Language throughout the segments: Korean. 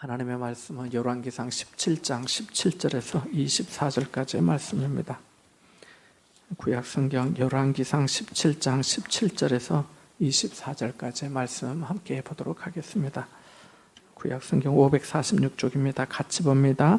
하나님의 말씀은 열왕기상 17장 17절에서 24절까지의 말씀입니다. 구약성경 열왕기상 17장 17절에서 24절까지의 말씀 함께 보도록 하겠습니다. 구약성경 546쪽입니다. 같이 봅니다.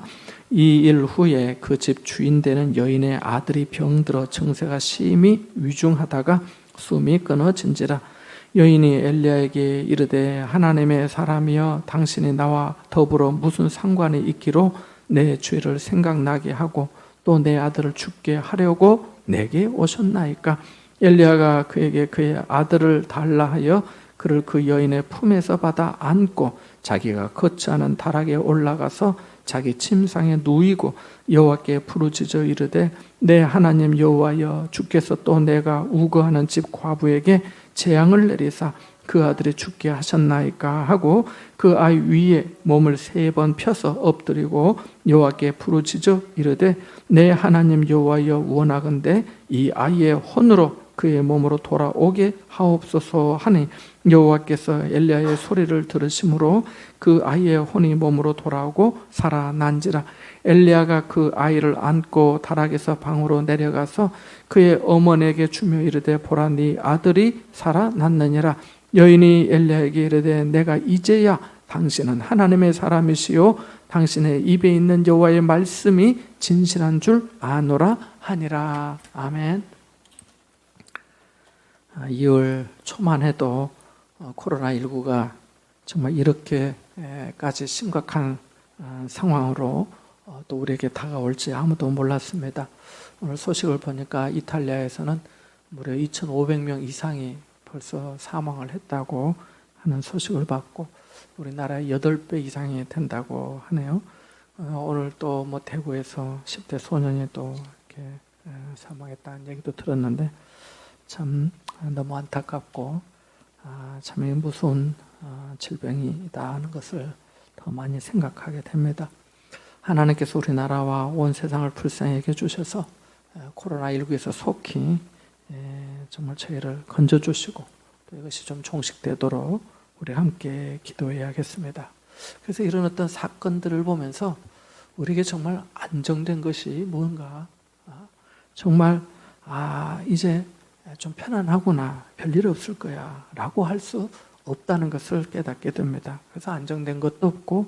이 일 후에 그 집 주인 되는 여인의 아들이 병들어 증세가 심히 위중하다가 숨이 끊어진지라. 여인이 엘리야에게 이르되 하나님의 사람이여 당신이 나와 더불어 무슨 상관이 있기로 내 죄를 생각나게 하고 또 내 아들을 죽게 하려고 내게 오셨나이까. 엘리야가 그에게 그의 아들을 달라 하여 그를 그 여인의 품에서 받아 안고 자기가 거처하는 다락에 올라가서 자기 침상에 누이고 여호와께 부르짖어 이르되 내 하나님 여호와여 주께서 또 내가 우거하는 집 과부에게 재앙을 내리사 그 아들이 죽게 하셨나이까 하고 그 아이 위에 몸을 3번 펴서 엎드리고 여호와께 부르짖어 이르되 내 하나님 여호와여 원하건대 이 아이의 혼으로 그의 몸으로 돌아오게 하옵소서 하니 여호와께서 엘리야의 소리를 들으심으로 그 아이의 혼이 몸으로 돌아오고 살아난지라. 엘리야가 그 아이를 안고 다락에서 방으로 내려가서 그의 어머니에게 주며 이르되 보라 네 아들이 살아났느니라. 여인이 엘리야에게 이르되 내가 이제야 당신은 하나님의 사람이시요 당신의 입에 있는 여호와의 말씀이 진실한 줄 아노라 하니라. 아멘. 2월 초만 해도 코로나19가 정말 이렇게까지 심각한 상황으로 또 우리에게 다가올지 아무도 몰랐습니다. 오늘 소식을 보니까 이탈리아에서는 무려 2,500명 이상이 벌써 사망을 했다고 하는 소식을 받고 우리나라의 8배 이상이 된다고 하네요. 오늘 또 대구에서 10대 소년이 또 이렇게 사망했다는 얘기도 들었는데 참 너무 안타깝고 참 무서운 질병이다 하는 것을 더 많이 생각하게 됩니다. 하나님께서 우리나라와 온 세상을 불쌍히 여겨주셔서 코로나19에서 속히 정말 저희를 건져주시고 또 이것이 좀 종식되도록 우리 함께 기도해야겠습니다. 그래서 이런 어떤 사건들을 보면서 우리에게 정말 안정된 것이 뭔가 정말 이제 좀 편안하구나, 별일 없을 거야 라고 할 수 없다는 것을 깨닫게 됩니다. 그래서 안정된 것도 없고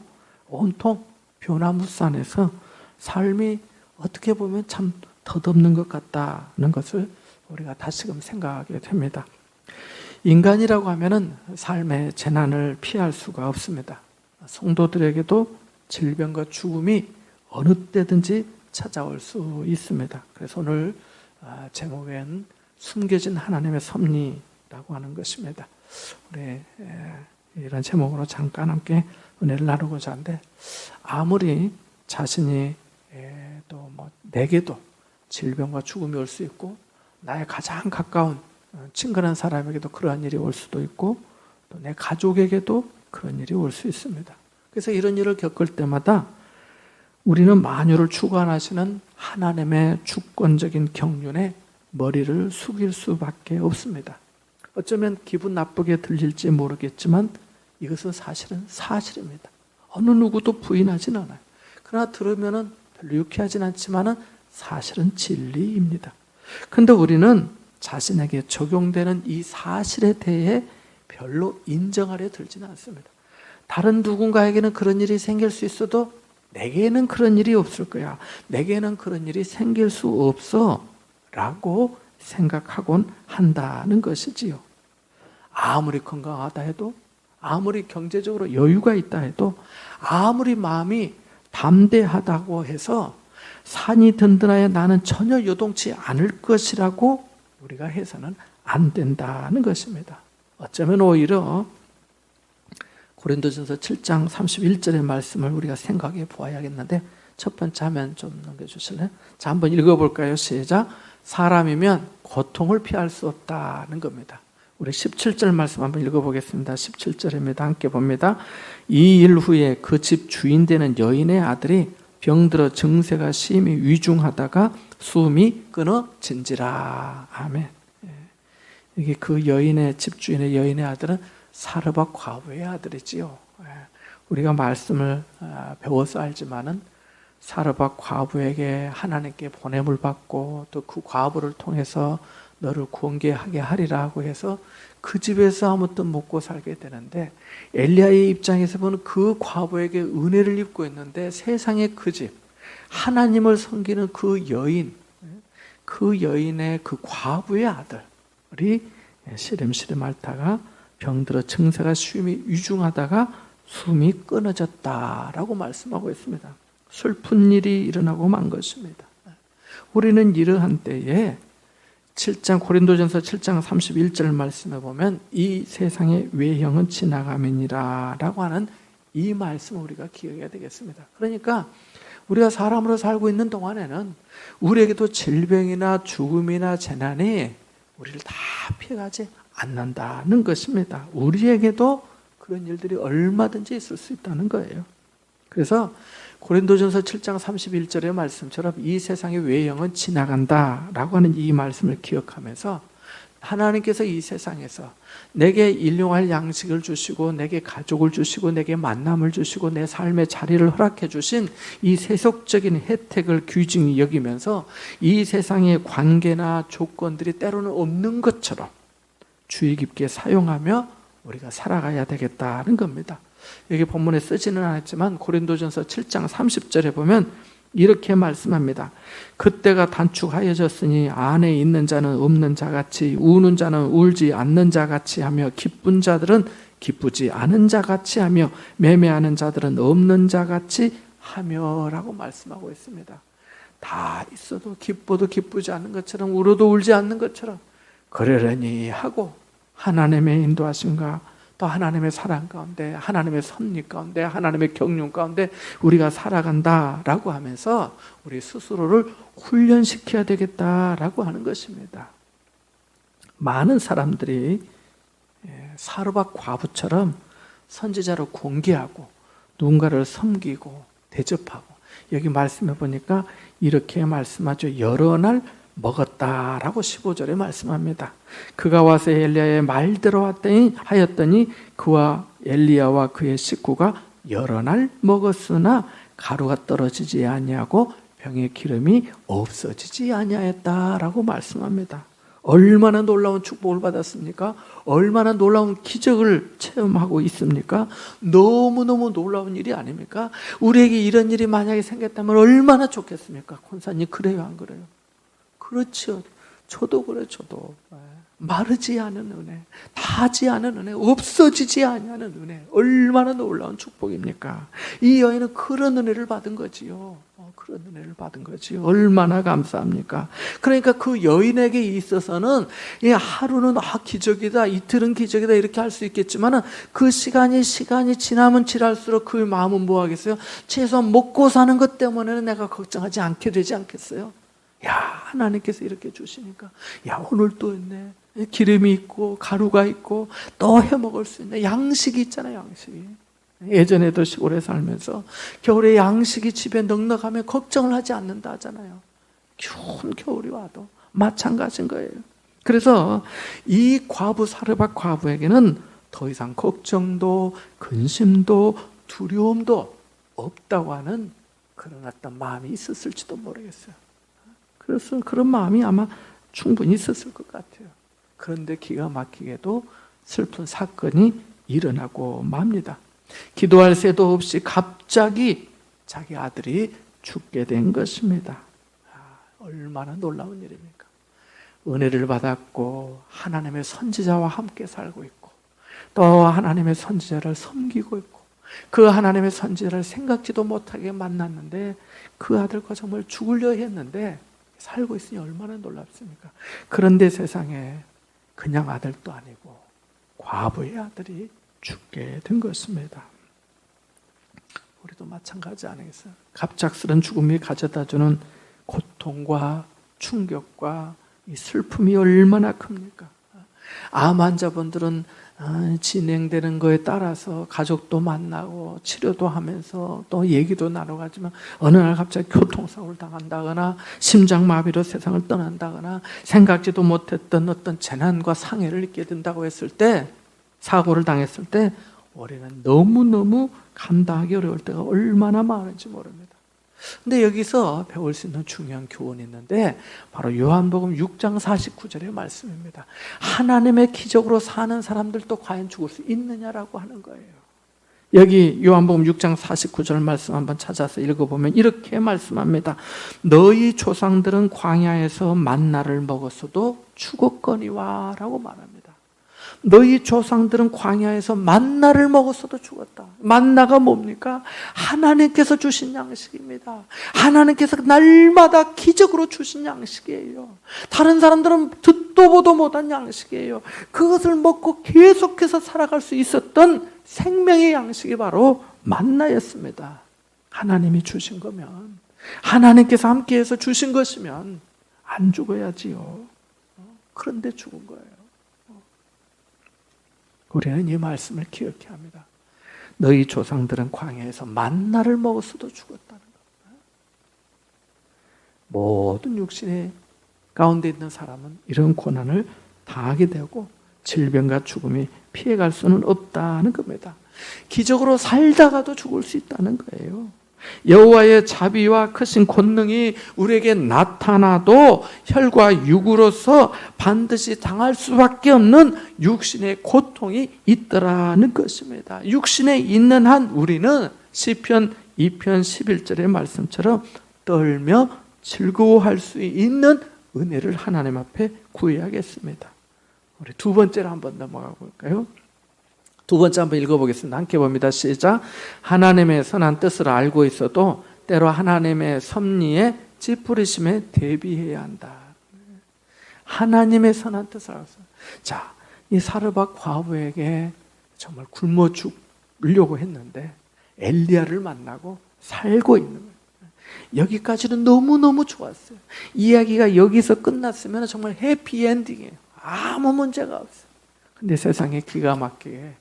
온통 변화무쌍해서 삶이 어떻게 보면 참 덧없는 것 같다는 것을 우리가 다시금 생각하게 됩니다. 인간이라고 하면은 삶의 재난을 피할 수가 없습니다. 성도들에게도 질병과 죽음이 어느 때든지 찾아올 수 있습니다. 그래서 오늘 제목엔 숨겨진 하나님의 섭리라고 하는 것입니다. 우리 이런 제목으로 잠깐 함께 은혜를 나누고자 하는데 아무리 자신이 또 내게도 질병과 죽음이 올 수 있고 나의 가장 가까운 친근한 사람에게도 그러한 일이 올 수도 있고 또 내 가족에게도 그런 일이 올 수 있습니다. 그래서 이런 일을 겪을 때마다 우리는 만유를 주관하시는 하나님의 주권적인 경륜에 머리를 숙일 수밖에 없습니다. 어쩌면 기분 나쁘게 들릴지 모르겠지만 이것은 사실은 사실입니다. 어느 누구도 부인하진 않아요. 그러나 들으면 별로 유쾌하진 않지만 사실은 진리입니다. 그런데 우리는 자신에게 적용되는 이 사실에 대해 별로 인정하려 들지는 않습니다. 다른 누군가에게는 그런 일이 생길 수 있어도 내게는 그런 일이 없을 거야. 내게는 그런 일이 생길 수 없어 라고 생각하곤 한다는 것이지요. 아무리 건강하다 해도 아무리 경제적으로 여유가 있다 해도 아무리 마음이 담대하다고 해서 산이 든든하여 나는 전혀 요동치 않을 것이라고 우리가 해서는 안 된다는 것입니다. 어쩌면 오히려 고린도전서 7장 31절의 말씀을 우리가 생각해 보아야겠는데 첫 번째 화면 좀 넘겨주실래요? 자, 한번 읽어볼까요? 시작. 사람이면 고통을 피할 수 없다는 겁니다. 우리 17절 말씀 한번 읽어보겠습니다. 17절입니다. 함께 봅니다. 이 일 후에 그 집 주인 되는 여인의 아들이 병들어 증세가 심히 위중하다가 숨이 끊어진지라. 아멘. 이게 그 여인의 집주인의 여인의 아들은 사르밧 과부의 아들이지요. 우리가 말씀을 배워서 알지만은 사르밧 과부에게 하나님께 보냄을 받고 또 그 과부를 통해서 너를 구원케하게 하리라고 해서 그 집에서 아무것도 먹고 살게 되는데, 엘리야의 입장에서 보면 그 과부에게 은혜를 입고 있는데 세상의 그 집, 하나님을 섬기는 그 여인, 그 여인의 그 과부의 아들이 시름시름 앓다가 병들어 증세가 심히 위중하다가 숨이 끊어졌다라고 말씀하고 있습니다. 슬픈 일이 일어나고 만 것입니다. 우리는 이러한 때에 고린도전서 7장 31절 말씀에 보면 이 세상의 외형은 지나가면이라 라고 하는 이 말씀을 우리가 기억해야 되겠습니다. 그러니까 우리가 사람으로 살고 있는 동안에는 우리에게도 질병이나 죽음이나 재난이 우리를 다 피해가지 않는다는 것입니다. 우리에게도 그런 일들이 얼마든지 있을 수 있다는 거예요. 그래서 고린도전서 7장 31절의 말씀처럼 이 세상의 외형은 지나간다라고 하는 이 말씀을 기억하면서 하나님께서 이 세상에서 내게 일용할 양식을 주시고 내게 가족을 주시고 내게 만남을 주시고 내 삶의 자리를 허락해 주신 이 세속적인 혜택을 귀중히 여기면서 이 세상의 관계나 조건들이 때로는 없는 것처럼 주의 깊게 사용하며 우리가 살아가야 되겠다는 겁니다. 여기 본문에 쓰지는 않았지만 고린도전서 7장 30절에 보면 이렇게 말씀합니다. 그때가 단축하여졌으니 안에 있는 자는 없는 자같이 우는 자는 울지 않는 자같이 하며 기쁜 자들은 기쁘지 않은 자같이 하며 매매하는 자들은 없는 자같이 하며 라고 말씀하고 있습니다. 다 있어도 기뻐도 기쁘지 않는 것처럼 울어도 울지 않는 것처럼 그러려니 하고 하나님의 인도하심과 또 하나님의 사랑 가운데 하나님의 섭리 가운데 하나님의 경륜 가운데 우리가 살아간다라고 하면서 우리 스스로를 훈련시켜야 되겠다라고 하는 것입니다. 많은 사람들이 사르밧 과부처럼 선지자를 공개하고 누군가를 섬기고 대접하고, 여기 말씀해 보니까 이렇게 말씀하죠. 여러 날 먹었다라고 15절에 말씀합니다. 그가 와서 엘리야의 말대로 하였더니 그와 엘리야와 그의 식구가 여러 날 먹었으나 가루가 떨어지지 아니하고 병의 기름이 없어지지 아니하였다라고 말씀합니다. 얼마나 놀라운 축복을 받았습니까? 얼마나 놀라운 기적을 체험하고 있습니까? 너무너무 놀라운 일이 아닙니까? 우리에게 이런 일이 만약에 생겼다면 얼마나 좋겠습니까? 권사님, 그래요 안 그래요? 그렇죠. 저도 그래, 저도. 마르지 않은 은혜, 다하지 않은 은혜, 없어지지 아니하는 은혜, 얼마나 놀라운 축복입니까? 이 여인은 그런 은혜를 받은 거지요. 그런 은혜를 받은 거지요. 얼마나 감사합니까? 그러니까 그 여인에게 있어서는 하루는 기적이다, 이틀은 기적이다 이렇게 할 수 있겠지만 그 시간이 지나면 지날수록 그 마음은 뭐 하겠어요? 최소한 먹고 사는 것 때문에는 내가 걱정하지 않게 되지 않겠어요? 야, 하나님께서 이렇게 주시니까, 야, 오늘 또 있네. 기름이 있고 가루가 있고 또 해먹을 수 있네. 양식이 있잖아요, 양식이. 예전에도 시골에 살면서 겨울에 양식이 집에 넉넉하면 걱정을 하지 않는다 하잖아요. 추운 겨울이 와도 마찬가지인 거예요. 그래서 이 사르밧 과부에게는 더 이상 걱정도 근심도 두려움도 없다고 하는 그런 어떤 마음이 있었을지도 모르겠어요. 그래서 그런 마음이 아마 충분히 있었을 것 같아요. 그런데 기가 막히게도 슬픈 사건이 일어나고 맙니다. 기도할 새도 없이 갑자기 자기 아들이 죽게 된 것입니다. 얼마나 놀라운 일입니까? 은혜를 받았고 하나님의 선지자와 함께 살고 있고 또 하나님의 선지자를 섬기고 있고 그 하나님의 선지자를 생각지도 못하게 만났는데 그 아들과 정말 죽으려 했는데 살고 있으니 얼마나 놀랍습니까? 그런데 세상에 그냥 아들도 아니고 과부의 아들이 죽게 된 것입니다. 우리도 마찬가지 아니겠어요? 갑작스런 죽음이 가져다주는 고통과 충격과 이 슬픔이 얼마나 큽니까? 암 환자분들은 진행되는 거에 따라서 가족도 만나고 치료도 하면서 또 얘기도 나눠가지만 어느 날 갑자기 교통사고를 당한다거나 심장마비로 세상을 떠난다거나 생각지도 못했던 어떤 재난과 상해를 입게 된다고 했을 때, 사고를 당했을 때 우리는 너무너무 감당하기 어려울 때가 얼마나 많은지 모릅니다. 근데 여기서 배울 수 있는 중요한 교훈이 있는데 바로 요한복음 6장 49절의 말씀입니다. 하나님의 기적으로 사는 사람들도 과연 죽을 수 있느냐라고 하는 거예요. 여기 요한복음 6장 49절 말씀 한번 찾아서 읽어보면 이렇게 말씀합니다. 너희 조상들은 광야에서 만나를 먹었어도 죽었거니와 라고 말합니다. 너희 조상들은 광야에서 만나를 먹었어도 죽었다. 만나가 뭡니까? 하나님께서 주신 양식입니다. 하나님께서 날마다 기적으로 주신 양식이에요. 다른 사람들은 듣도 보도 못한 양식이에요. 그것을 먹고 계속해서 살아갈 수 있었던 생명의 양식이 바로 만나였습니다. 하나님이 주신 거면, 하나님께서 함께해서 주신 것이면 안 죽어야지요. 그런데 죽은 거예요. 우리는 이 말씀을 기억해야 합니다. 너희 조상들은 광야에서 만나를 먹었어도 죽었다는 것. 모든 육신의 가운데 있는 사람은 이런 고난을 당하게 되고 질병과 죽음이 피해갈 수는 없다는 겁니다. 기적으로 살다가도 죽을 수 있다는 거예요. 여호와의 자비와 크신 권능이 우리에게 나타나도 혈과 육으로서 반드시 당할 수밖에 없는 육신의 고통이 있더라는 것입니다. 육신에 있는 한 우리는 시편 2편 11절의 말씀처럼 떨며 즐거워할 수 있는 은혜를 하나님 앞에 구해야겠습니다. 우리 두 번째로 한번 넘어가 볼까요? 두 번째 한번 읽어보겠습니다. 함께 봅니다. 시작. 하나님의 선한 뜻을 알고 있어도 때로 하나님의 섭리에 찌푸리심에 대비해야 한다. 하나님의 선한 뜻을 알고 있어요. 자, 이 사르밧 과부에게 정말 굶어 죽으려고 했는데 엘리야를 만나고 살고 있는 거예요. 여기까지는 너무너무 좋았어요. 이야기가 여기서 끝났으면 정말 해피엔딩이에요. 아무 문제가 없어요. 근데 세상에 기가 막히게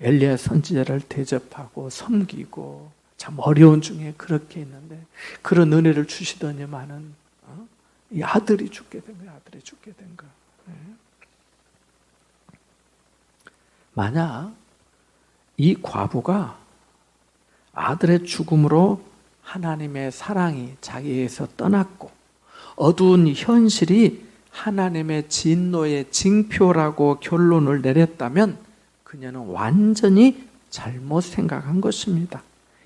엘리야 선지자를 대접하고 섬기고 참 어려운 중에 그렇게 있는데 그런 은혜를 주시더니만은 이 아들이 죽게 된 거예요. 아들이 죽게 된 거. 네. 만약 이 과부가 아들의 죽음으로 하나님의 사랑이 자기에게서 떠났고 어두운 현실이 하나님의 진노의 징표라고 결론을 내렸다면 그녀는 완전히 잘못 생각한 것입니다.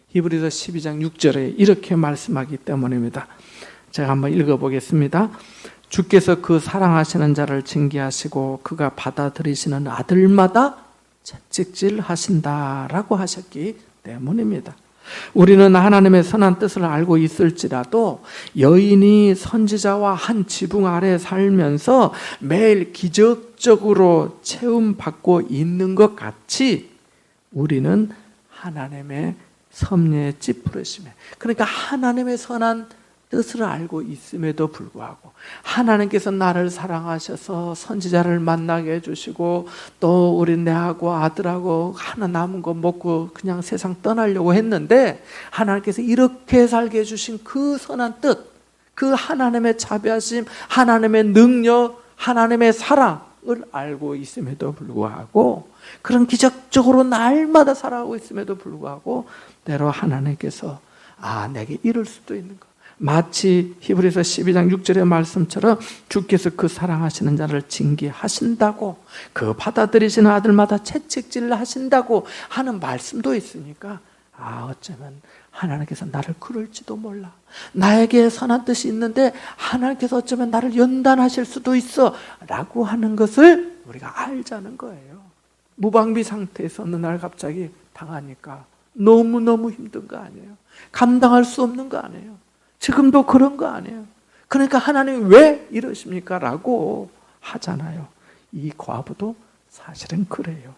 히브리서 12장 6절에 이렇게 말씀하기 때문입니다. 제가 한번 읽어보겠습니다. 주께서 그 사랑하시는 자를 징계하시고 그가 받아들이시는 아들마다 채찍질 하신다라고 하셨기 때문입니다. 우리는 하나님의 선한 뜻을 알고 있을지라도 여인이 선지자와 한 지붕 아래 살면서 매일 기적적으로 체험받고 있는 것 같이 우리는 하나님의 섭리에 찌푸리심에, 그러니까 하나님의 선한 뜻을 알고 있음에도 불구하고 하나님께서 나를 사랑하셔서 선지자를 만나게 해주시고 또 우리 내하고 아들하고 하나 남은 거 먹고 그냥 세상 떠나려고 했는데 하나님께서 이렇게 살게 해주신 그 선한 뜻, 그 하나님의 자비하심, 하나님의 능력, 하나님의 사랑을 알고 있음에도 불구하고 그런 기적적으로 날마다 살아가고 있음에도 불구하고 때로 하나님께서 내게 이럴 수도 있는 거, 마치 히브리서 12장 6절의 말씀처럼 주께서 그 사랑하시는 자를 징계하신다고, 그 받아들이시는 아들마다 채찍질을 하신다고 하는 말씀도 있으니까 어쩌면 하나님께서 나를 그럴지도 몰라, 나에게 선한 뜻이 있는데 하나님께서 어쩌면 나를 연단하실 수도 있어 라고 하는 것을 우리가 알자는 거예요. 무방비 상태에서 어느 날 갑자기 당하니까 너무너무 힘든 거 아니에요? 감당할 수 없는 거 아니에요? 지금도 그런 거 아니에요? 그러니까 하나님이 왜 이러십니까? 라고 하잖아요. 이 과부도 사실은 그래요.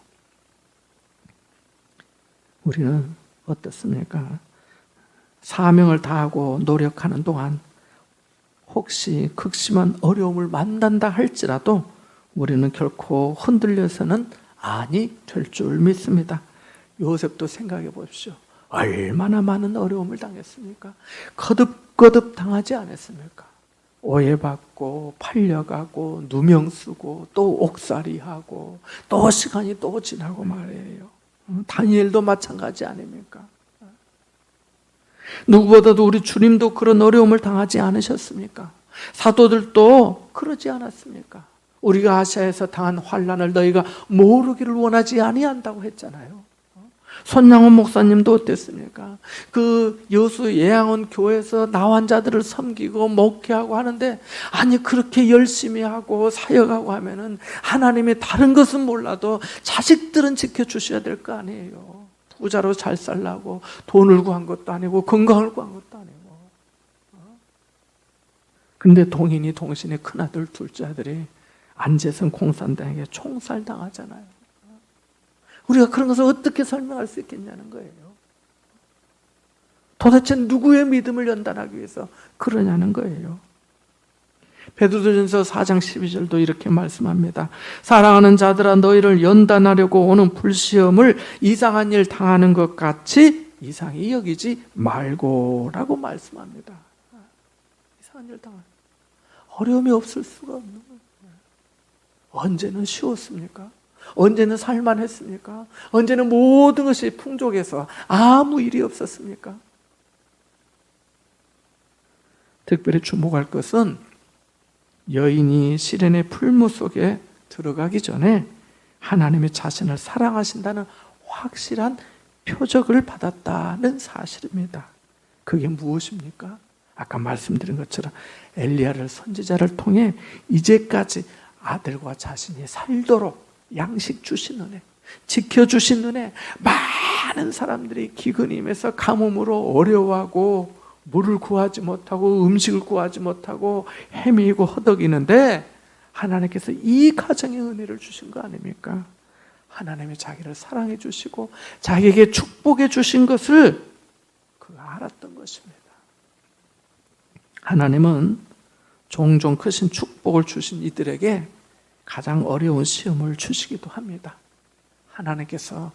우리는 어떻습니까? 사명을 다하고 노력하는 동안 혹시 극심한 어려움을 만난다 할지라도 우리는 결코 흔들려서는 아니 될 줄 믿습니다. 요셉도 생각해 보십시오. 얼마나 많은 어려움을 당했습니까? 거듭거듭 당하지 않았습니까? 오해받고 팔려가고 누명 쓰고 또 옥살이하고 또 시간이 또 지나고 말이에요. 다니엘도 마찬가지 아닙니까? 누구보다도 우리 주님도 그런 어려움을 당하지 않으셨습니까? 사도들도 그러지 않았습니까? 우리가 아시아에서 당한 환난을 너희가 모르기를 원하지 아니한다고 했잖아요. 손양원 목사님도 어땠습니까? 그 여수 예양원 교회에서 나환자들을 섬기고 목회하고 하는데, 아니 그렇게 열심히 하고 사역하고 하면은 하나님이 다른 것은 몰라도 자식들은 지켜주셔야 될 거 아니에요. 부자로 잘 살라고 돈을 구한 것도 아니고 건강을 구한 것도 아니고. 그런데 동인이 동신의 큰아들 둘째 아들이 안재선 공산당에게 총살당하잖아요. 우리가 그런 것을 어떻게 설명할 수 있겠냐는 거예요. 도대체 누구의 믿음을 연단하기 위해서 그러냐는 거예요. 베드로전서 4장 12절도 이렇게 말씀합니다. 사랑하는 자들아, 너희를 연단하려고 오는 불시험을 이상한 일 당하는 것 같이 이상히 여기지 말고 라고 말씀합니다. 이상한 일 당하는, 어려움이 없을 수가 없는 거예요. 언제는 쉬웠습니까? 언제는 살만했습니까? 언제는 모든 것이 풍족해서 아무 일이 없었습니까? 특별히 주목할 것은 여인이 시련의 풀무 속에 들어가기 전에 하나님의 자신을 사랑하신다는 확실한 표적을 받았다는 사실입니다. 그게 무엇입니까? 아까 말씀드린 것처럼 엘리야를 선지자를 통해 이제까지 아들과 자신이 살도록 양식 주신 은혜, 지켜주신 은혜, 많은 사람들이 기근임에서 가뭄으로 어려워하고 물을 구하지 못하고 음식을 구하지 못하고 헤매이고 허덕이는데 하나님께서 이 가정에 은혜를 주신 거 아닙니까? 하나님이 자기를 사랑해 주시고 자기에게 축복해 주신 것을 그가 알았던 것입니다. 하나님은 종종 크신 축복을 주신 이들에게 가장 어려운 시험을 주시기도 합니다. 하나님께서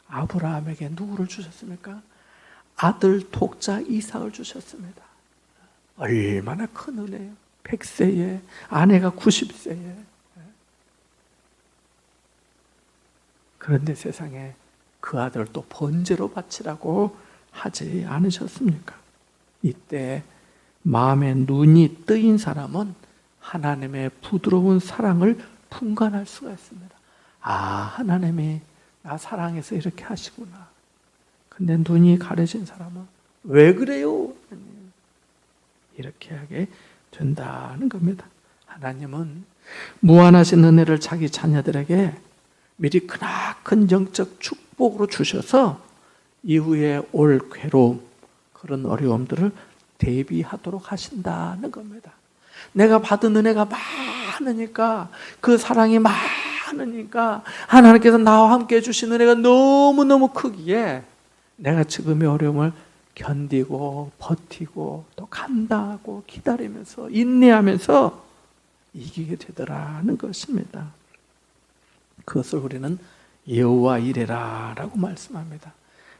아브라함에게 누구를 주셨습니까? 아들 독자 이삭을 주셨습니다. 얼마나 큰 은혜예요. 100세에 아내가 90세에. 그런데 세상에 그 아들을 또 번제로 바치라고 하지 않으셨습니까? 이때 마음에 눈이 뜨인 사람은 하나님의 부드러운 사랑을 분간할 수가 있습니다. 아, 하나님이 나 사랑해서 이렇게 하시구나. 근데 눈이 가려진 사람은 왜 그래요? 이렇게 하게 된다는 겁니다. 하나님은 무한하신 은혜를 자기 자녀들에게 미리 크나큰 영적 축복으로 주셔서 이후에 올 괴로움, 그런 어려움들을 대비하도록 하신다는 겁니다. 내가 받은 은혜가 많으니까, 그 사랑이 많으니까 하나님께서 나와 함께 해주신 은혜가 너무너무 크기에 내가 지금의 어려움을 견디고 버티고 또 감당하고 기다리면서 인내하면서 이기게 되더라는 것입니다. 그것을 우리는 여호와 이레라 라고 말씀합니다.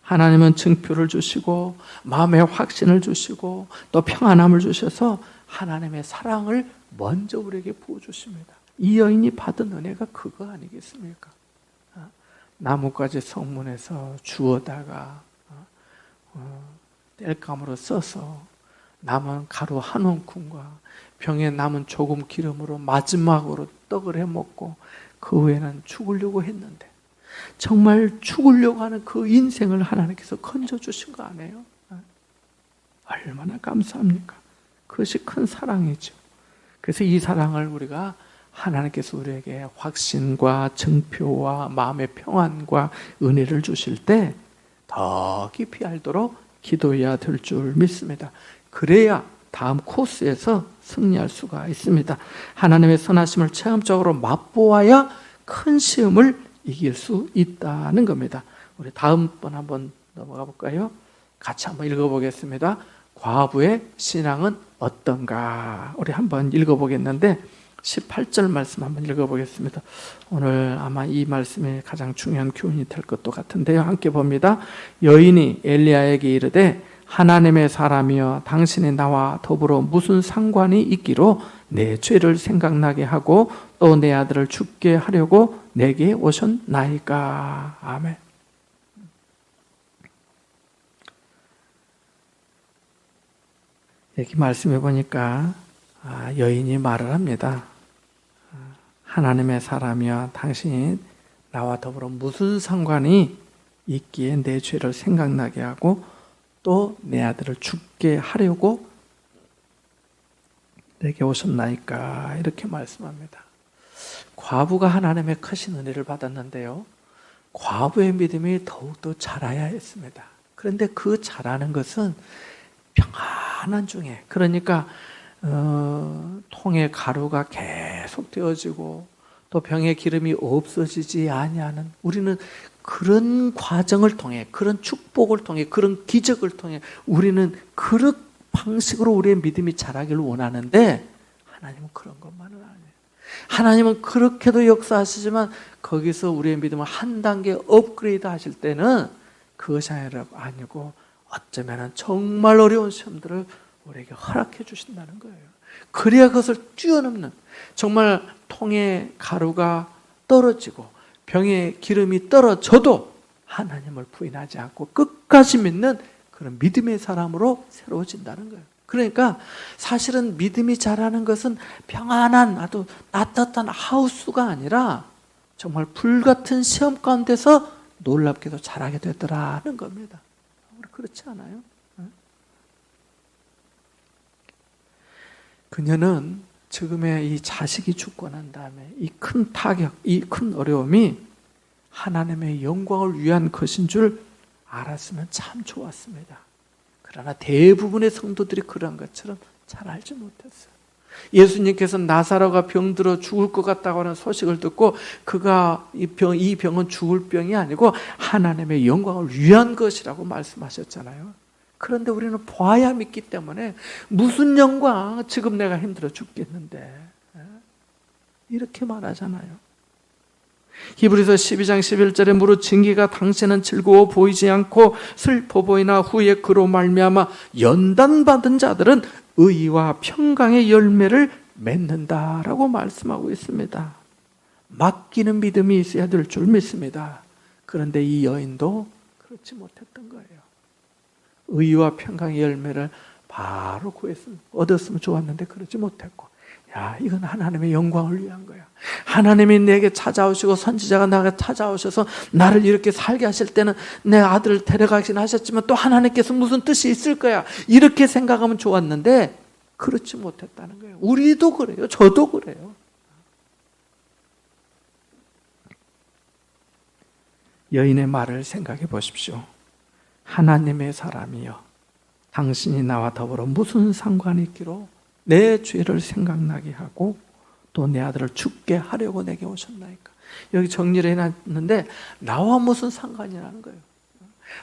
하나님은 증표를 주시고 마음의 확신을 주시고 또 평안함을 주셔서 하나님의 사랑을 먼저 우리에게 부어주십니다. 이 여인이 받은 은혜가 그거 아니겠습니까? 나뭇가지 성문에서 주워다가 땔감으로 써서 남은 가루 한 움큼과 병에 남은 조금 기름으로 마지막으로 떡을 해먹고 그 후에는 죽으려고 했는데 정말 죽으려고 하는 그 인생을 하나님께서 건져주신 거 아니에요? 얼마나 감사합니까? 그것이 큰 사랑이죠. 그래서 이 사랑을 우리가 하나님께서 우리에게 확신과 증표와 마음의 평안과 은혜를 주실 때 더 깊이 알도록 기도해야 될 줄 믿습니다. 그래야 다음 코스에서 승리할 수가 있습니다. 하나님의 선하심을 체험적으로 맛보아야 큰 시험을 이길 수 있다는 겁니다. 우리 다음번 한번 넘어가 볼까요? 같이 한번 읽어보겠습니다. 과부의 신앙은 어떤가? 우리 한번 읽어보겠는데 18절 말씀 한번 읽어보겠습니다. 오늘 아마 이 말씀이 가장 중요한 교훈이 될 것도 같은데요. 함께 봅니다. 여인이 엘리야에게 이르되 하나님의 사람이여 당신이 나와 더불어 무슨 상관이 있기로 내 죄를 생각나게 하고 또 내 아들을 죽게 하려고 내게 오셨나이까. 아멘. 여기 말씀해 보니까 여인이 말을 합니다. 하나님의 사람이여 당신이 나와 더불어 무슨 상관이 있기에 내 죄를 생각나게 하고 또 내 아들을 죽게 하려고 내게 오셨나이까 이렇게 말씀합니다. 과부가 하나님의 크신 은혜를 받았는데요. 과부의 믿음이 더욱더 자라야 했습니다. 그런데 그 자라는 것은 평안한 중에 그러니까 통에 가루가 계속 되어지고 또 병에 기름이 없어지지 아니하는 우리는 그런 과정을 통해 그런 축복을 통해 그런 기적을 통해 우리는 그런 방식으로 우리의 믿음이 자라기를 원하는데 하나님은 그런 것만은 아니에요. 하나님은 그렇게도 역사하시지만 거기서 우리의 믿음을 한 단계 업그레이드 하실 때는 그것이 아니고 어쩌면 정말 어려운 시험들을 우리에게 허락해 주신다는 거예요. 그래야 그것을 뛰어넘는 정말 통에 가루가 떨어지고 병에 기름이 떨어져도 하나님을 부인하지 않고 끝까지 믿는 그런 믿음의 사람으로 새로워진다는 거예요. 그러니까 사실은 믿음이 자라는 것은 평안한 아주 따뜻한 하우스가 아니라 정말 불같은 시험 가운데서 놀랍게도 자라게 되더라는 겁니다. 그렇지 않아요? 그녀는 지금의 이 자식이 죽고 난 다음에 이 큰 타격, 이 큰 어려움이 하나님의 영광을 위한 것인 줄 알았으면 참 좋았습니다. 그러나 대부분의 성도들이 그런 것처럼 잘 알지 못했어요. 예수님께서 나사로가 병들어 죽을 것 같다고 하는 소식을 듣고 그가 이 병은 죽을 병이 아니고 하나님의 영광을 위한 것이라고 말씀하셨잖아요. 그런데 우리는 봐야 믿기 때문에 무슨 영광, 지금 내가 힘들어 죽겠는데 이렇게 말하잖아요. 히브리서 12장 11절에 무릇 징계가 당신은 즐거워 보이지 않고 슬퍼 보이나 후에 그로 말미암아 연단받은 자들은 의와 평강의 열매를 맺는다라고 말씀하고 있습니다. 맡기는 믿음이 있어야 될 줄 믿습니다. 그런데 이 여인도 그렇지 못했던 거예요. 의와 평강의 열매를 바로 얻었으면 좋았는데 그러지 못했고, 이건 하나님의 영광을 위한 거야. 하나님이 내게 찾아오시고 선지자가 나에게 찾아오셔서 나를 이렇게 살게 하실 때는 내 아들을 데려가긴 하셨지만 또 하나님께서 무슨 뜻이 있을 거야. 이렇게 생각하면 좋았는데 그렇지 못했다는 거예요. 우리도 그래요. 저도 그래요. 여인의 말을 생각해 보십시오. 하나님의 사람이여, 당신이 나와 더불어 무슨 상관이 있기로 내 죄를 생각나게 하고 또 내 아들을 죽게 하려고 내게 오셨나이까. 여기 정리를 해놨는데 나와 무슨 상관이라는 거예요.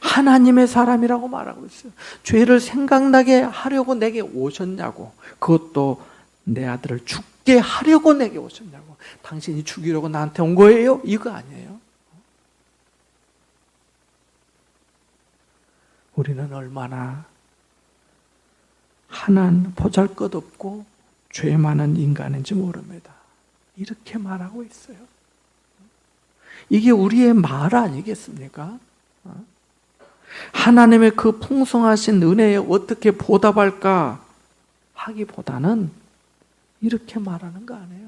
하나님의 사람이라고 말하고 있어요. 죄를 생각나게 하려고 내게 오셨냐고. 그것도 내 아들을 죽게 하려고 내게 오셨냐고. 당신이 죽이려고 나한테 온 거예요? 이거 아니에요. 우리는 얼마나 하나는 보잘것없고 죄 많은 인간인지 모릅니다. 이렇게 말하고 있어요. 이게 우리의 말 아니겠습니까? 하나님의 그 풍성하신 은혜에 어떻게 보답할까 하기보다는 이렇게 말하는 거 아니에요?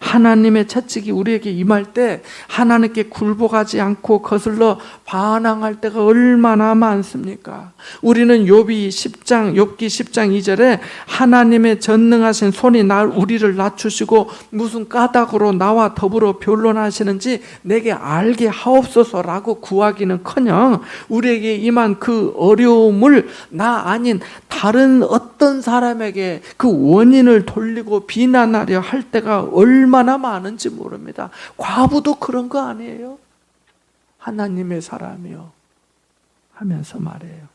하나님의 채찍이 우리에게 임할 때 하나님께 굴복하지 않고 거슬러 반항할 때가 얼마나 많습니까? 우리는 욥기 10장 2절에 하나님의 전능하신 손이 우리를 낮추시고 무슨 까닭으로 나와 더불어 변론하시는지 내게 알게 하옵소서라고 구하기는커녕 우리에게 임한 그 어려움을 나 아닌 다른 어떤 사람에게 그 원인을 돌리고 비난하려 할 때가 얼마나 많은지 모릅니다. 과부도 그런 거 아니에요? 하나님의 사람이요 하면서 말해요.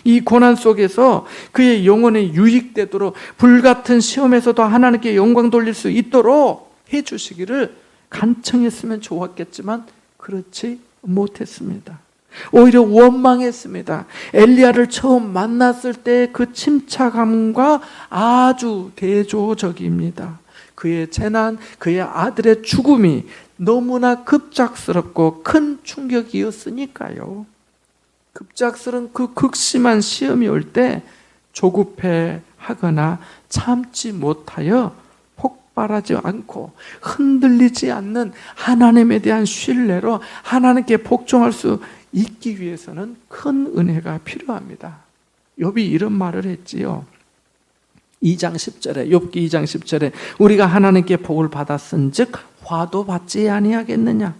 이 고난 속에서 그의 영혼이 유익되도록 불같은 시험에서도 하나님께 영광 돌릴 수 있도록 해주시기를 간청했으면 좋았겠지만 그렇지 못했습니다. 오히려 원망했습니다. 엘리야를 처음 만났을 때 그 침착함과 아주 대조적입니다. 그의 재난, 그의 아들의 죽음이 너무나 급작스럽고 큰 충격이었으니까요. 급작스러운 그 극심한 시험이 올 때 조급해 하거나 참지 못하여 폭발하지 않고 흔들리지 않는 하나님에 대한 신뢰로 하나님께 복종할 수 있기 위해서는 큰 은혜가 필요합니다. 욥이 이런 말을 했지요. 2장 10절에 욥기 2장 10절에 우리가 하나님께 복을 받았은즉 화도 받지 아니하겠느냐.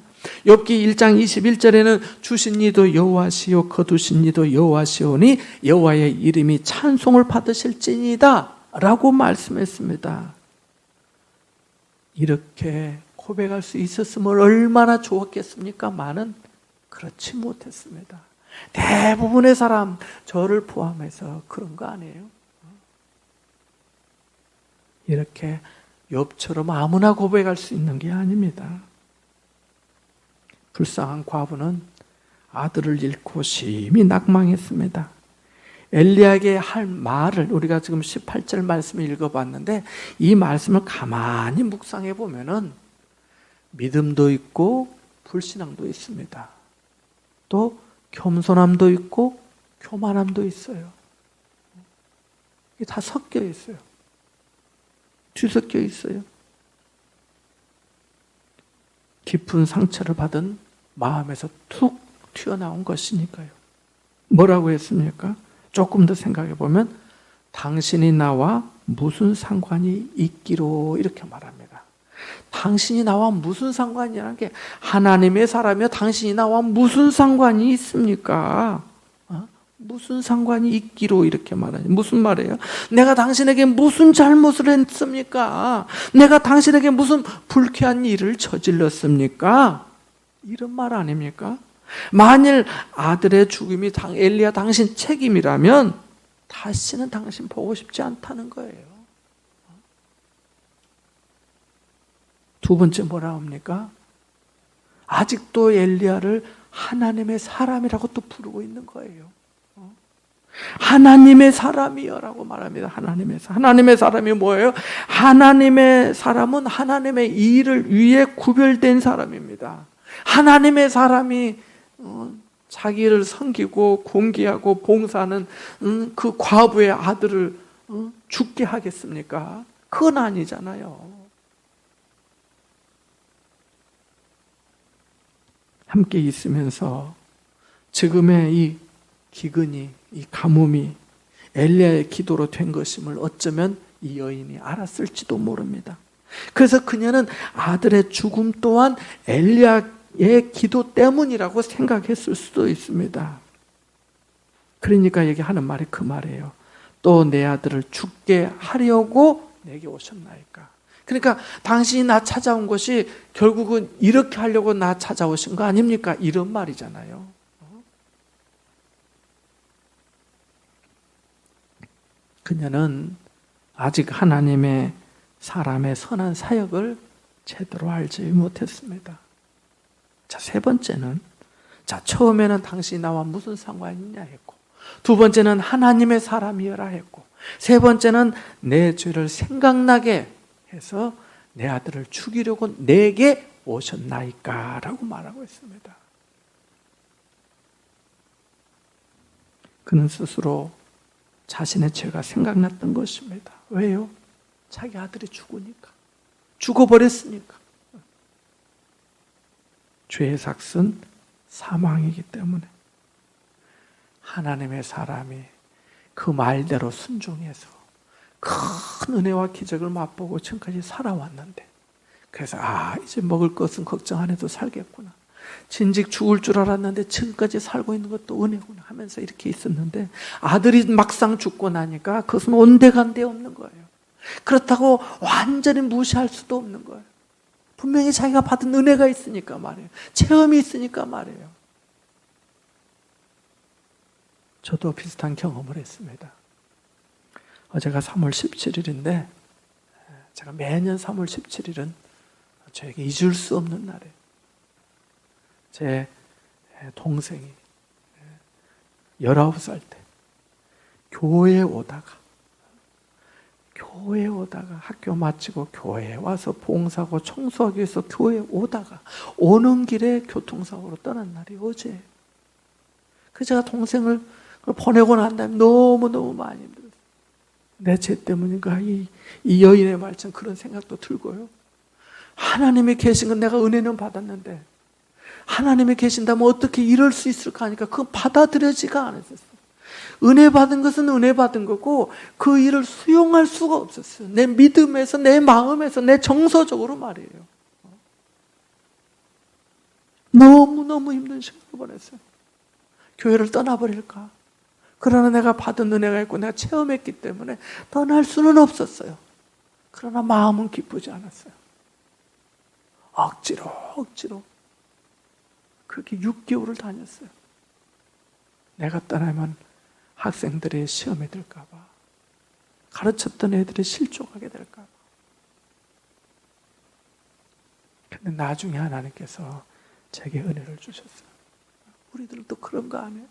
욥기 1장 21절에는 주신 이도 여호와시요 거두신 이도 여호와시오니 여호와의 이름이 찬송을 받으실지니이다 라고 말씀했습니다. 이렇게 고백할 수 있었으면 얼마나 좋았겠습니까? 많은 그렇지 못했습니다. 대부분의 사람, 저를 포함해서 그런 거 아니에요? 이렇게 욥처럼 아무나 고백할 수 있는 게 아닙니다. 불쌍한 과부는 아들을 잃고 심히 낙망했습니다. 엘리야에게 할 말을 우리가 지금 18절 말씀을 읽어봤는데 이 말씀을 가만히 묵상해 보면은 믿음도 있고 불신앙도 있습니다. 또 겸손함도 있고 교만함도 있어요. 이게 다 섞여 있어요. 뒤섞여 있어요. 깊은 상처를 받은 마음에서 툭 튀어나온 것이니까요. 뭐라고 했습니까? 조금 더 생각해 보면 당신이 나와 무슨 상관이 있기로 이렇게 말합니다. 당신이 나와 무슨 상관이라는 게 하나님의 사람이요 당신이 나와 무슨 상관이 있습니까? 무슨 상관이 있기로 이렇게 말하죠. 무슨 말이에요? 내가 당신에게 무슨 잘못을 했습니까? 내가 당신에게 무슨 불쾌한 일을 저질렀습니까? 이런 말 아닙니까? 만일 아들의 죽음이 엘리야 당신 책임이라면 다시는 당신 보고 싶지 않다는 거예요. 두 번째 뭐라 합니까? 아직도 엘리야를 하나님의 사람이라고 또 부르고 있는 거예요. 하나님의 사람이여라고 말합니다. 하나님의 사람이 뭐예요? 하나님의 사람은 하나님의 일을 위해 구별된 사람입니다. 하나님의 사람이 자기를 섬기고 공개하고 봉사하는 그 과부의 아들을 죽게 하겠습니까? 그건 아니잖아요. 함께 있으면서 지금의 이 기근이, 이 가뭄이 엘리야의 기도로 된 것임을 어쩌면 이 여인이 알았을지도 모릅니다. 그래서 그녀는 아들의 죽음 또한 엘리야의 기도 때문이라고 생각했을 수도 있습니다. 그러니까 얘기하는 말이 그 말이에요. 또 내 아들을 죽게 하려고 내게 오셨나이까. 그러니까 당신이 나 찾아온 것이 결국은 이렇게 하려고 나 찾아오신 거 아닙니까? 이런 말이잖아요. 그녀는 아직 하나님의 사람의 선한 사역을 제대로 알지 못했습니다. 자, 세 번째는, 처음에는 당신이 나와 무슨 상관이 있냐 했고, 두 번째는 하나님의 사람이여라 했고, 세 번째는 내 죄를 생각나게 해서 내 아들을 죽이려고 내게 오셨나이까 라고 말하고 있습니다. 그는 스스로 자신의 죄가 생각났던 것입니다. 왜요? 자기 아들이 죽으니까. 죽어버렸으니까. 죄의 삭은 사망이기 때문에 하나님의 사람이 그 말대로 순종해서 큰 은혜와 기적을 맛보고 지금까지 살아왔는데, 그래서 이제 먹을 것은 걱정 안 해도 살겠구나, 진즉 죽을 줄 알았는데 지금까지 살고 있는 것도 은혜구나 하면서 이렇게 있었는데, 아들이 막상 죽고 나니까 그것은 온데간데 없는 거예요. 그렇다고 완전히 무시할 수도 없는 거예요. 분명히 자기가 받은 은혜가 있으니까 말이에요. 체험이 있으니까 말이에요. 저도 비슷한 경험을 했습니다. 어제가 3월 17일인데 제가 매년 3월 17일은 저에게 잊을 수 없는 날이에요. 제 동생이 19살 때 교회에 오다가 학교 마치고 교회에 와서 봉사하고 청소하기 위해서 교회에 오다가 오는 길에 교통사고로 떠난 날이 어제예요. 그래서 제가 동생을 보내고 난 다음에 너무너무 많이 힘들었어요. 내 죄 때문인가? 이 여인의 말처럼 그런 생각도 들고요. 하나님이 계신 건 내가 은혜는 받았는데 하나님이 계신다면 어떻게 이럴 수 있을까 하니까 그건 받아들여지가 않았었어요. 은혜 받은 것은 은혜 받은 거고 그 일을 수용할 수가 없었어요. 내 믿음에서, 내 마음에서, 내 정서적으로 말이에요. 너무너무 힘든 시간을 보냈어요. 교회를 떠나버릴까? 그러나 내가 받은 은혜가 있고 내가 체험했기 때문에 떠날 수는 없었어요. 그러나 마음은 기쁘지 않았어요. 억지로 그렇게 6개월을 다녔어요. 내가 떠나면 학생들의 시험에 들까 봐, 가르쳤던 애들이 실족하게 될까 봐. 근데 나중에 하나님께서 제게 은혜를 주셨어요. 우리들도 그런 거 아니에요?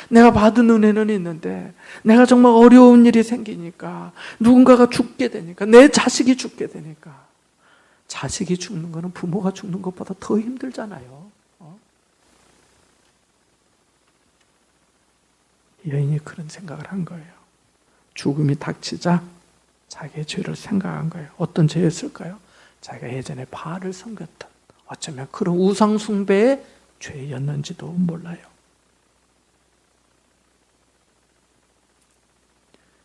내가 받은 은혜는 있는데 내가 정말 어려운 일이 생기니까, 누군가가 죽게 되니까, 내 자식이 죽게 되니까, 자식이 죽는 거는 부모가 죽는 것보다 더 힘들잖아요. 여인이 그런 생각을 한 거예요. 죽음이 닥치자 자기의 죄를 생각한 거예요. 어떤 죄였을까요? 자기가 예전에 바알을 섬겼던, 어쩌면 그런 우상 숭배의 죄였는지도 몰라요.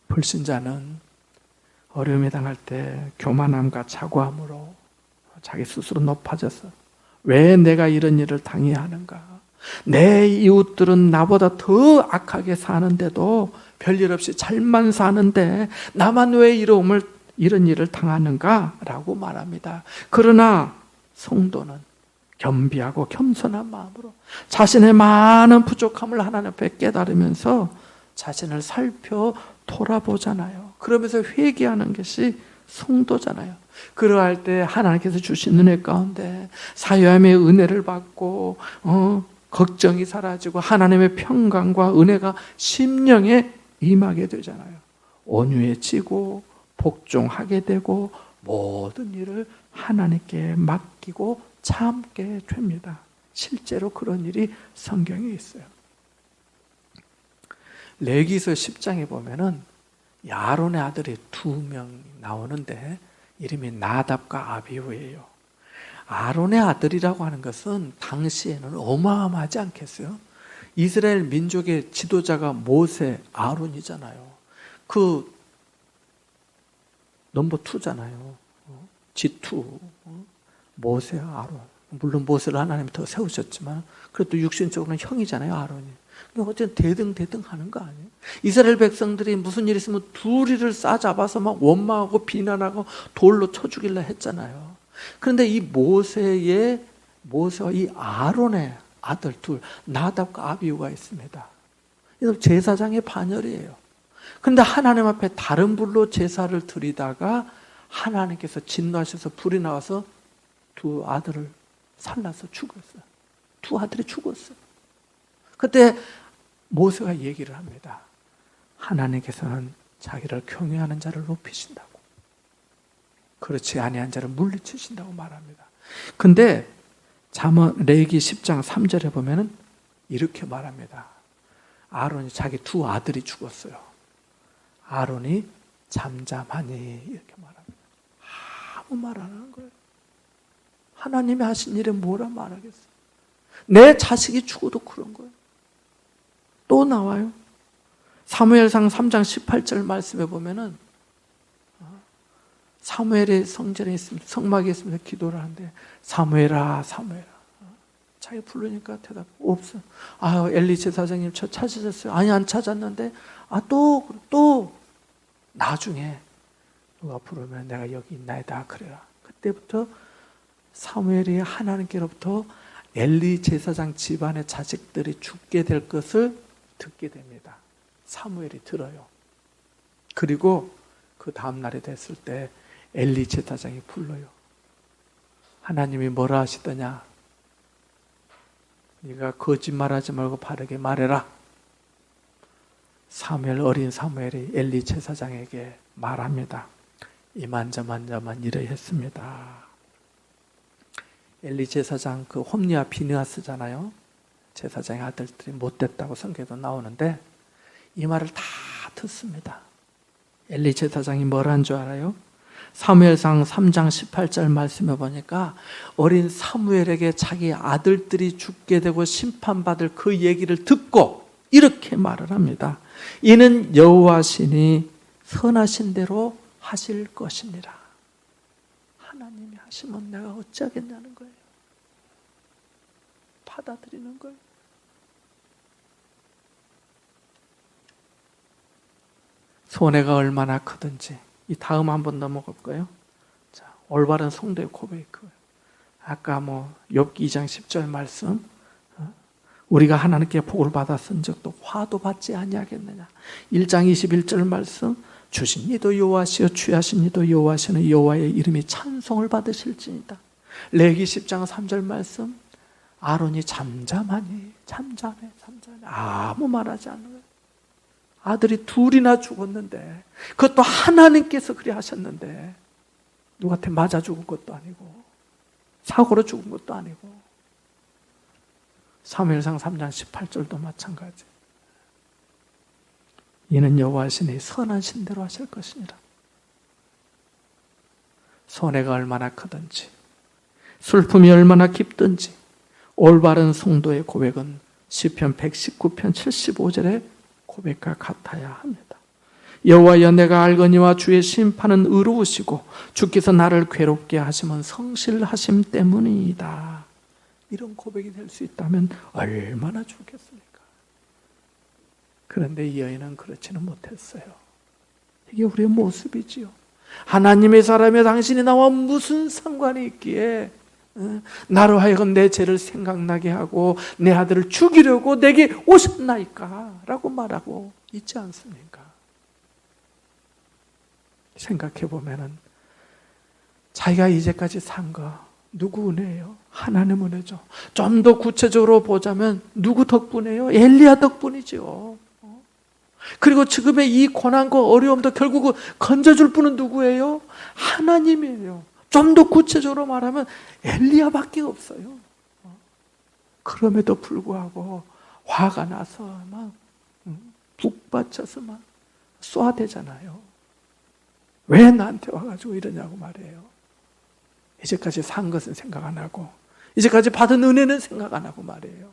불신자는 어려움에 당할 때 교만함과 자고함으로 자기 스스로 높아져서 왜 내가 이런 일을 당해야 하는가? 내 이웃들은 나보다 더 악하게 사는데도 별일 없이 잘만 사는데 나만 왜 이런 일을 당하는가? 라고 말합니다. 그러나 성도는 겸비하고 겸손한 마음으로 자신의 많은 부족함을 하나님 앞에 깨달으면서 자신을 살펴 돌아보잖아요. 그러면서 회개하는 것이 성도잖아요. 그러할 때 하나님께서 주신 은혜 가운데 사요함의 은혜를 받고 걱정이 사라지고 하나님의 평강과 은혜가 심령에 임하게 되잖아요. 온유해지고 복종하게 되고 모든 일을 하나님께 맡기고 참게 됩니다. 실제로 그런 일이 성경에 있어요. 레위기서 10장에 보면은 아론의 아들이 2명 나오는데 이름이 나답과 아비후예요. 아론의 아들이라고 하는 것은 당시에는 어마어마하지 않겠어요? 이스라엘 민족의 지도자가 모세, 아론이잖아요. 그 넘버 2잖아요. G2. 모세, 아론. 물론 모세를 하나님이 더 세우셨지만 그래도 육신적으로는 형이잖아요, 아론이. 어쨌든 대등 하는 거 아니에요? 이스라엘 백성들이 무슨 일 있으면 둘이를 싸잡아서 막 원망하고 비난하고 돌로 쳐 죽이려 했잖아요. 그런데 이 모세와 이 아론의 아들 둘, 나답과 아비후가 있습니다. 이들 제사장의 반열이에요. 그런데 하나님 앞에 다른 불로 제사를 드리다가 하나님께서 진노하셔서 불이 나와서 2 아들을 살라서 죽었어요. 2 아들이 죽었어요. 그때 모세가 얘기를 합니다. 하나님께서는 자기를 경외하는 자를 높이신다고, 그렇지 아니한 자를 물리치신다고 말합니다. 근데 레위기 10장 3절에 보면은 이렇게 말합니다. 아론이 자기 2 아들이 죽었어요. 아론이 잠잠하니 이렇게 말합니다. 아무 말 안 하는 거예요. 하나님이 하신 일에 뭐라 말하겠어요? 내 자식이 죽어도 그런 거예요. 또 나와요. 사무엘상 3장 18절 말씀에 보면은 사무엘이 성전에 있습니다. 성막에 있습니다. 기도를 하는데 사무엘아 사무엘아, 자기 부르니까 대답 없어. 엘리 제사장님 저 찾으셨어요? 아니 안 찾았는데 또 나중에 누가 부르면 내가 여기 있나이다 그래라. 그때부터 사무엘이 하나님께로부터 엘리 제사장 집안의 자식들이 죽게 될 것을 듣게 됩니다. 사무엘이 들어요. 그리고 그 다음 날이 됐을 때 엘리 제사장이 불러요. 하나님이 뭐라 하시더냐? 네가 거짓말하지 말고 바르게 말해라. 어린 사무엘이 엘리 제사장에게 말합니다. 이만저만 일을 했습니다. 엘리 제사장 그 홈리와 비느하스잖아요. 제사장의 아들들이 못됐다고 성경에도 나오는데 이 말을 다 듣습니다. 엘리 제사장이 뭘 한 줄 알아요? 사무엘상 3장 18절 말씀해 보니까 어린 사무엘에게 자기 아들들이 죽게 되고 심판받을 그 얘기를 듣고 이렇게 말을 합니다. 이는 여호와 신이 선하신 대로 하실 것이니라. 하나님이 하시면 내가 어찌하겠냐는 거예요. 받아들이는 거예요. 손해가 얼마나 크든지. 이 다음 한번 넘어갈 거예요. 자, 올바른 성도의 고백. 아까 욥기 2장 10절 말씀. 우리가 하나님께 복을 받았은 적도 화도 받지 아니하겠느냐. 1장 21절 말씀. 주신 이도 여호와시요 취하신 이도 여호와시는 여호와의 이름이 찬송을 받으실지니다. 레위기 10장 3절 말씀. 아론이 잠잠해. 아무 말하지 않는 거예요. 아들이 둘이나 죽었는데, 그것도 하나님께서 그리 하셨는데, 누구한테 맞아 죽은 것도 아니고 사고로 죽은 것도 아니고. 사무엘상 3장 18절도 마찬가지. 이는 여호와시니 선하신 대로 하실 것이니라. 손해가 얼마나 크든지, 슬픔이 얼마나 깊든지, 올바른 성도의 고백은 시편 119편 75절의 고백과 같아야 합니다. 여호와여, 내가 알거니와 주의 심판은 의로우시고 주께서 나를 괴롭게 하시면 성실하심 때문이다. 이런 고백이 될 수 있다면 얼마나 좋겠습니까? 그런데 이 여인은 그렇지는 못했어요. 이게 우리의 모습이지요. 하나님의 사람이 당신이 나와 무슨 상관이 있기에 나로 하여금 내 죄를 생각나게 하고 내 아들을 죽이려고 내게 오셨나이까? 라고 말하고 있지 않습니까? 생각해 보면은 자기가 이제까지 산 거 누구 은혜예요? 하나님 은혜죠. 좀 더 구체적으로 보자면 누구 덕분이에요? 엘리야 덕분이죠. 그리고 지금의 이 고난과 어려움도 결국은 건져줄 분은 누구예요? 하나님이에요. 좀 더 구체적으로 말하면 엘리야밖에 없어요. 그럼에도 불구하고 화가 나서 막 북받쳐서 막 쏘아대잖아요. 왜 나한테 와가지고 이러냐고 말해요. 이제까지 산 것은 생각 안 하고, 이제까지 받은 은혜는 생각 안 하고 말해요.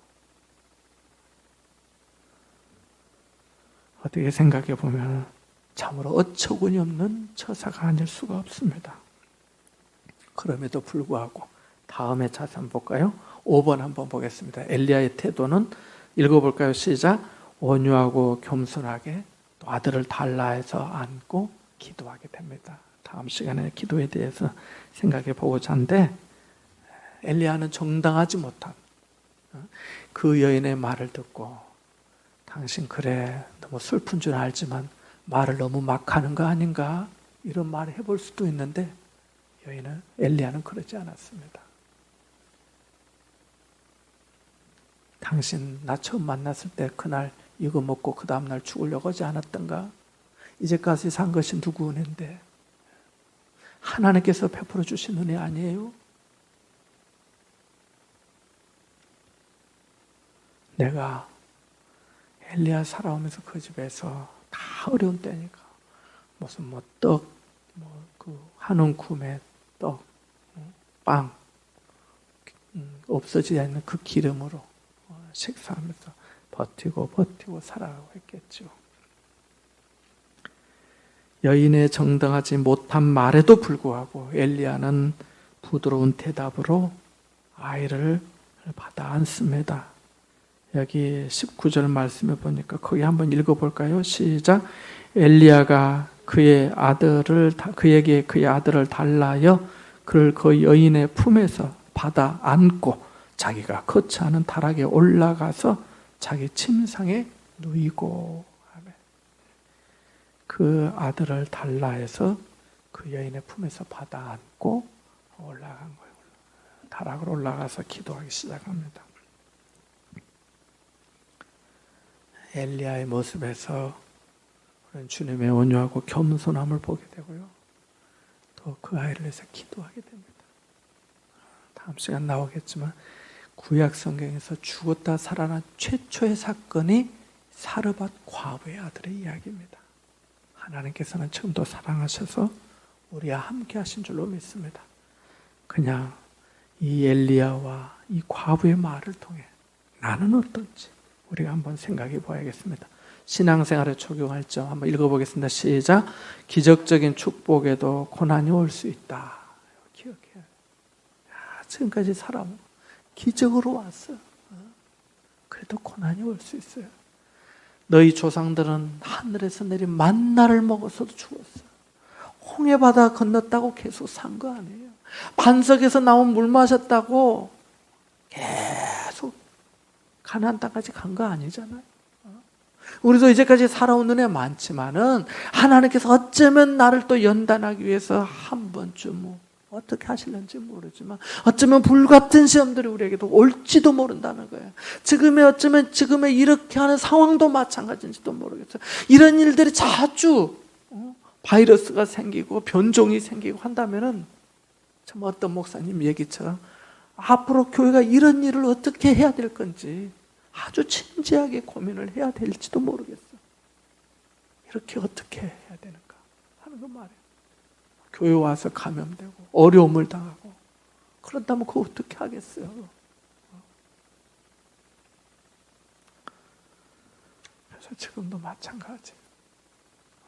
어떻게 생각해 보면 참으로 어처구니 없는 처사가 아닐 수가 없습니다. 그럼에도 불구하고 다음에 자세히 한번 볼까요? 5번 한번 보겠습니다. 엘리야의 태도는 읽어볼까요? 시작. 온유하고 겸손하게 또 아들을 달라 해서 안고 기도하게 됩니다. 다음 시간에 기도에 대해서 생각해 보고자 하는데, 엘리야는 정당하지 못한 그 여인의 말을 듣고 당신 그래 너무 슬픈 줄 알지만 말을 너무 막 하는 거 아닌가? 이런 말을 해볼 수도 있는데 엘리야는 그러지 않았습니다. 당신 나 처음 만났을 때 그날 이거 먹고 그 다음날 죽으려고 하지 않았던가? 이제까지 산 것이 누구 은혜인데? 하나님께서 베풀어 주신 은혜 아니에요? 내가 엘리야 살아오면서 그 집에서 다 어려운 때니까 무슨 떡, 한 움큼의 떡, 빵, 없어지지 않는 그 기름으로 식사하면서 버티고 살아가고 했겠죠. 여인의 정당하지 못한 말에도 불구하고 엘리야는 부드러운 대답으로 아이를 받아 안습니다. 여기 19절 말씀에 보니까 거기 한번 읽어볼까요? 시작. 엘리야가 그에게 그의 아들을 달라여 그를 그 여인의 품에서 받아 안고 자기가 거처하는 다락에 올라가서 자기 침상에 누이고, 그 아들을 달라 해서 그 여인의 품에서 받아 안고 올라간 거예요. 다락으로 올라가서 기도하기 시작합니다. 엘리야의 모습에서 우리는 주님의 온유하고 겸손함을 보게 되고요. 또 그 아이를 위해서 기도하게 됩니다. 다음 시간 나오겠지만 구약 성경에서 죽었다 살아난 최초의 사건이 사르밧 과부의 아들의 이야기입니다. 하나님께서는 지금도 사랑하셔서 우리와 함께 하신 줄로 믿습니다. 그냥 이 엘리야와 이 과부의 말을 통해 나는 어떤지 우리가 한번 생각해 봐야겠습니다. 신앙생활에 적용할 점 한번 읽어보겠습니다. 시작. 기적적인 축복에도 고난이 올 수 있다. 기억해요. 지금까지 살아온 기적으로 왔어요. 그래도 고난이 올 수 있어요. 너희 조상들은 하늘에서 내린 만나를 먹어서도 죽었어요. 홍해바다 건넜다고 계속 산 거 아니에요. 반석에서 나온 물 마셨다고 계속 가나안 땅까지 간 거 아니잖아요. 우리도 이제까지 살아온 은혜 많지만은 하나님께서 어쩌면 나를 또 연단하기 위해서 한 번쯤 어떻게 하실는지 모르지만 어쩌면 불같은 시험들이 우리에게도 올지도 모른다는 거예요. 어쩌면 지금의 이렇게 하는 상황도 마찬가지인지도 모르겠어요. 이런 일들이 자주 바이러스가 생기고 변종이 생기고 한다면은 참 어떤 목사님 얘기처럼 앞으로 교회가 이런 일을 어떻게 해야 될 건지 아주 진지하게 고민을 해야 될지도 모르겠어. 이렇게 어떻게 해야 되는가 하는 거 말이에요. 교회 와서 감염되고 어려움을 당하고 그런다면 그거 어떻게 하겠어요? 그래서 지금도 마찬가지.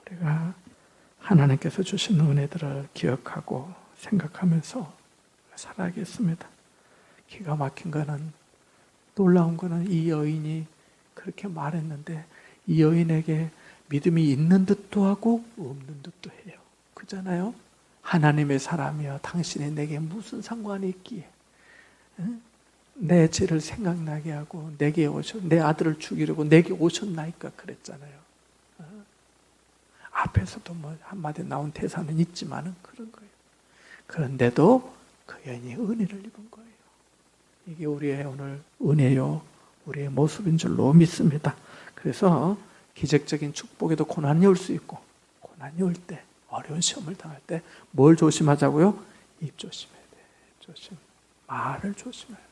우리가 하나님께서 주신 은혜들을 기억하고 생각하면서 살아야겠습니다. 기가 막힌 거는, 놀라운 거는 이 여인이 그렇게 말했는데 이 여인에게 믿음이 있는 듯도 하고 없는 듯도 해요. 그잖아요. 하나님의 사람이여 당신이 내게 무슨 상관이 있기에 내 죄를 생각나게 하고 내게 내 아들을 죽이려고 내게 오셨나이까 그랬잖아요. 앞에서도 한마디 나온 대사는 있지만은 그런 거예요. 그런데도 그 여인이 은혜를 입은 거예요. 이게 우리의 오늘 은혜요, 우리의 모습인 줄로 믿습니다. 그래서 기적적인 축복에도 고난이 올 수 있고, 고난이 올 때, 어려운 시험을 당할 때 뭘 조심하자고요? 입 조심해야 돼. 말을 조심해야 돼.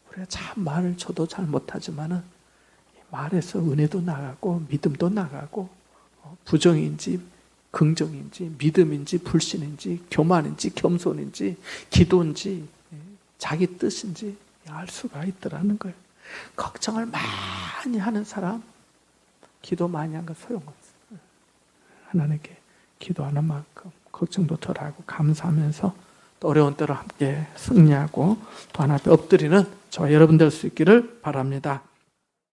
우리가 참 말을 저도 잘 못하지만은 말에서 은혜도 나가고 믿음도 나가고 부정인지 긍정인지 믿음인지 불신인지 교만인지 겸손인지 기도인지 자기 뜻인지 알 수가 있더라는 거예요. 걱정을 많이 하는 사람 기도 많이 한 거 소용없어요. 하나님께 기도하는 만큼 걱정도 덜하고 감사하면서 또 어려운 때로 함께 승리하고 또 하나님 앞에 엎드리는 저와 여러분 될 수 있기를 바랍니다.